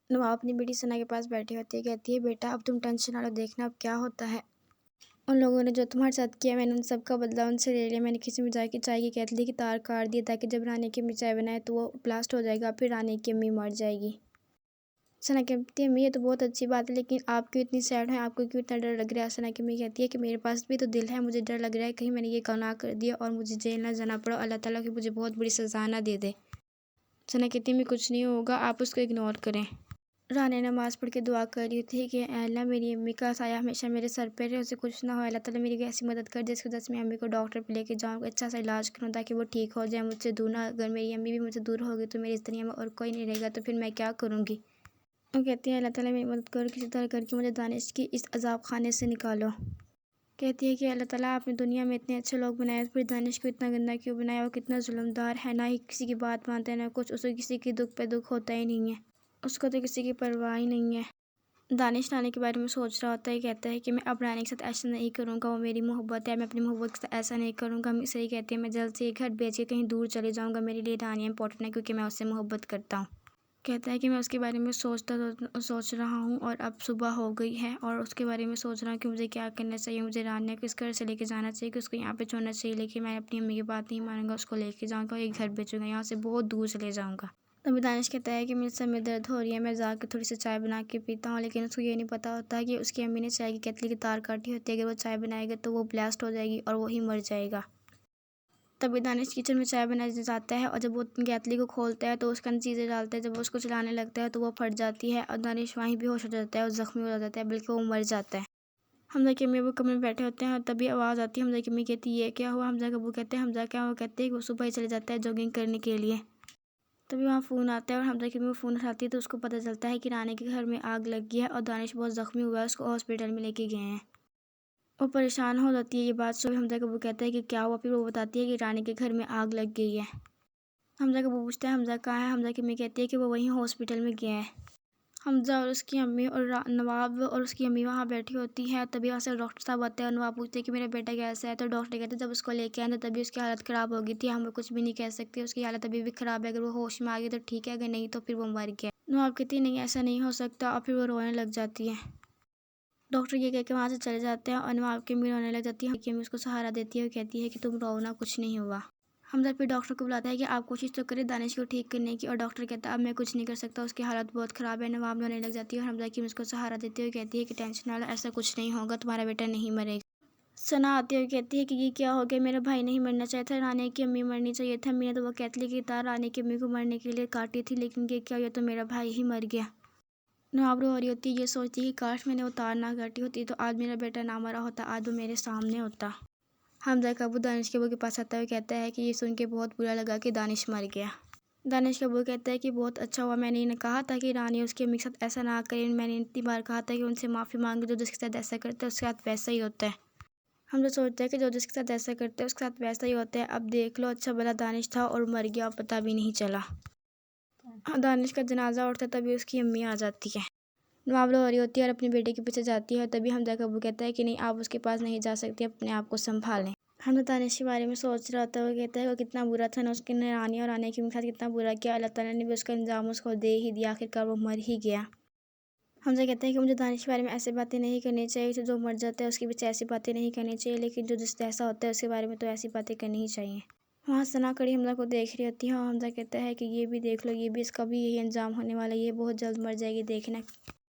نواب اپنی بیٹی ثنا کے پاس بیٹھی ہوتی ہے، کہتی ہے بیٹا اب تم ٹینشن نہ لو، دیکھنا اب کیا ہوتا ہے۔ ان لوگوں نے جو تمہارے ساتھ کیا میں نے ان سب کا بدلہ ان سے لے لیا۔ میں نے کسی مزاح کی چائے کی کیتلی کی تار کاٹ دی تاکہ جب رانی کی امی چائے بنائے تو وہ بلاسٹ ہو جائے گا، پھر رانی کی امی مر جائے گی۔ ثنا کہتی ہے امی یہ تو بہت اچھی بات ہے، لیکن آپ کیوں اتنی سیڈ ہیں، آپ کو کیوں اتنا ڈر لگ رہا ہے؟ ثنا کی امی کہتی ہے کہ میرے پاس بھی تو دل ہے، مجھے ڈر لگ رہا ہے کہیں میں نے یہ گناہ کر دیا اور مجھے جیل نہ جانا پڑا، اللہ تعالیٰ کی مجھے بہت بڑی سزا نہ دے دے۔ ثنا کہتی ہے امی کچھ نہیں ہوگا، آپ اس کو اگنور کریں۔ رانی نماز پڑھ کے دعا کر رہی تھی کہ اے اللہ میری امی کا سایہ ہمیشہ میرے سر پہ رہے، اسے کچھ نہ ہو، اللہ تعالیٰ میری ایسی مدد کر دے جس کی وجہ سے میں امی کو ڈاکٹر پہ لے کے جاؤں، اچھا سا علاج کروں تاکہ وہ ٹھیک ہو جائے مجھ سے دور نہ۔ اگر میری امی بھی مجھ سے دور ہوگی تو میری اس دنیا میں اور کوئی نہیں رہے گا، تو پھر میں کیا کروں گی؟ وہ کہتی ہے اللہ تعالیٰ میری مدد کرو، کسی طرح کر کے مجھے دانش کی اس عذاب خانے سے نکالو۔ کہتی ہے کہ اللہ تعالیٰ آپ نے دنیا میں اتنے اچھے لوگ بنائے، پھر دانش کو اتنا گندا کیوں بنایا؟ وہ کتنا ظلم دار ہے، نہ ہی کسی کی بات مانتا ہے نہ کچھ، اسے کسی کی دکھ پہ دکھ ہوتا ہی نہیں ہے، اس کو تو کسی کی پرواہ ہی نہیں ہے۔ دانش رانی کے بارے میں سوچ رہا ہوتا ہے، کہتا ہے کہ میں اب رانی کے ساتھ ایسا نہیں کروں گا، وہ میری محبت ہے، میں اپنی محبت کے ساتھ ایسا نہیں کروں گا۔ اسے یہ کہتی ہے میں جلد سے یہ گھر بیچ کے کہیں دور چلے جاؤں گا، میرے لیے رانی امپورٹنٹ ہے کیونکہ میں اس سے محبت کرتا ہوں۔ کہتا ہے کہ میں اس کے بارے میں سوچ رہا ہوں اور اب صبح ہو گئی ہے اور اس کے بارے میں سوچ رہا ہوں کہ مجھے کیا کرنا چاہیے، مجھے رانی کو اس گھر سے لے کے جانا چاہیے کہ اس کو یہاں پہ چھوڑنا چاہیے، لیکن میں اپنی امی کی بات نہیں مانوں گا، اس کو لے کے جاؤں گا، ایک گھر بیچوں گا، یہاں سے بہت دور چلے جاؤں گا۔ تبھی دانش کہتا ہے کہ میرے سر میں درد ہو رہی ہے، میں جا کے تھوڑی سی چائے بنا کے پیتا ہوں، لیکن اس کو یہ نہیں پتا ہوتا کہ اس کی امی نے چائے کی کیتلی کی تار کاٹی ہوتی ہے، اگر وہ چائے بنائے گا تو وہ بلاسٹ ہو جائے گی اور وہی مر جائے گا۔ تبھی دانش کچن میں چائے بنانے جاتا ہے اور جب وہ کیتلی کو کھولتا ہے تو اس کے اندر چیزیں ڈالتا ہے، جب وہ اس کو چلانے لگتا ہے تو وہ پھٹ جاتی ہے اور دانش وہیں بے ہوش ہو جاتا ہے اور زخمی ہو جاتا ہے، بلکہ وہ مر جاتا ہے۔ حمزہ کی امی ابو کمرے میں بیٹھے ہوتے ہیں اور تبھی آواز آتی ہے، حمزہ کی امی کہتی ہے یہ کیا ہوا؟ حمزہ کے ابو کہتے ہیں حمزہ کیا ہوا؟ کہتے ہیں کہ وہ صبح ہی چلے جاتا ہے جاگنگ کرنے کے لیے۔ تبھی وہاں فون آتا ہے اور حمزہ کی امی فون اٹھاتی ہے تو اس کو پتہ چلتا ہے کہ رانی کے گھر میں آگ لگ گئی ہے اور دانش بہت زخمی ہوا ہے، اس کو ہاسپٹل میں لے کے گئے ہیں۔ وہ پریشان ہو جاتی ہے یہ بات سن، حمزہ کا ابو کہتا ہے کہ کیا ہوا؟ پھر وہ بتاتی ہے کہ رانی کے گھر میں آگ لگ گئی ہے۔ حمزہ کا ابو پوچھتا ہے حمزہ کہاں ہے؟ حمزہ کی امی کہتی ہے کہ وہ وہیں ہاسپٹل میں گیا ہے۔ حمزہ اور اس کی امی اور نواب اور اس کی امی وہاں بیٹھی ہوتی ہے، تبھی وہاں سے ڈاکٹر صاحب آتے ہیں اور نواب پوچھتے ہیں کہ میرا بیٹا کیسا ہے؟ تو ڈاکٹر کہتے ہیں جب اس کو لے کے آئے تبھی اس کی حالت خراب ہو گئی تھی، ہم کچھ بھی نہیں کہہ سکتے، اس کی حالت ابھی بھی خراب ہے، اگر وہ ہوش میں آ گئی تو ٹھیک ہے، اگر نہیں تو پھر وہ مر گیا۔ نواب کہتی ہے نہیں ایسا نہیں ہو سکتا، اور پھر وہ رونے لگ جاتی ہے۔ ڈاکٹر یہ کہہ کے وہاں سے چلے جاتے ہیں اور نواب کی امی رونے لگ جاتی ہے، اس کو سہارا دیتی ہے اور کہتی ہے کہ تم رو نا، کچھ نہیں ہوا۔ حمزہ پھر ڈاکٹر کو بلاتا ہے کہ آپ کوشش تو کریں دانش کو ٹھیک کرنے کی، اور ڈاکٹر کہتا ہے اب میں کچھ نہیں کر سکتا، اس کی حالت بہت خراب ہے۔ نواب رونے لگ جاتی ہے اور حمزہ کی امی اس کو سہارا دیتی ہے اور کہتی ہے کہ ٹینشن نہ لو، ایسا کچھ نہیں ہوگا، تمہارا بیٹا نہیں مرے گا۔ ثنا آتی ہے اور کہتی ہے کہ یہ کیا ہو گیا، میرا بھائی نہیں مرنا چاہیے تھا، رانی کی امی مرنی چاہیے تھا، امی نے تو وہ کیتلی کی تار رانی کی امی کو مرنے کے لیے کاٹی تھی، لیکن یہ کیا، یہ تو میرا بھائی ہی مر گیا۔ نواب رو رہی ہوتی ہے، یہ سوچتی ہے کہ کاش میں نے وہ تار نہ کاٹی ہوتی تو آج میرا بیٹا نہ مرا ہوتا، آج وہ میرے سامنے ہوتا۔ حمزہ کا ابو دانش کے ابو کے پاس آتا ہے اور کہتا ہے کہ یہ سن کے بہت برا لگا کہ دانش مر گیا۔ دانش کا ابو کہتا ہے کہ بہت اچھا ہوا، میں نے کہا تھا کہ رانی اس کی امی کے ساتھ ایسا نہ کرے، میں نے اتنی بار کہا تھا کہ ان سے معافی مانگے، جو جس کے ساتھ ایسا کرتا ہے اس کے ساتھ ویسا ہی ہوتا ہے۔ حمزہ سوچتا ہے کہ جو جس کے ساتھ ایسا کرتا ہے اس کے ساتھ ویسا ہی ہوتا ہے، اب دیکھ لو اچھا بھلا دانش تھا اور مر گیا اور پتہ بھی نہیں چلا۔ دانش کا جنازہ اٹھتا ہے تبھی اس کی امی آ جاتی ہے۔ نواب رو رہی ہوتی ہے اور اپنی بیٹے کے پیچھے جاتی ہے اور تبھی حمزہ کا ابو کہتا ہے کہ نہیں آپ اس کے پاس نہیں جا سکتے، اپنے آپ کو سنبھالیں۔ حمزہ دانش کے بارے میں سوچ رہا ہوتا ہے، وہ کہتا ہے وہ کتنا برا تھا، اس نے رانی اور رانی کے ساتھ کتنا برا کیا، اللہ تعالیٰ نے بھی اس کا انجام اس کو دے ہی دیا، آخرکار وہ مر ہی گیا۔ حمزہ کہتا ہے کہ مجھے دانش کے بارے میں ایسی باتیں نہیں کرنی چاہیے، جو مر جاتا ہے اس کے پیچھے ایسی باتیں نہیں کرنی چاہیے، لیکن جو جس جیسا ہوتا ہے اس کے بارے میں تو ایسی باتیں کرنی ہی چاہیے۔ وہاں ثنا کھڑی حمزہ کو دیکھ رہی ہوتی ہے اور حمزہ کہتا ہے کہ یہ بھی دیکھ لو، یہ بھی اس کا بھی یہی انجام ہونے والا ہے، یہ بہت جلد مر جائے گی، دیکھنا۔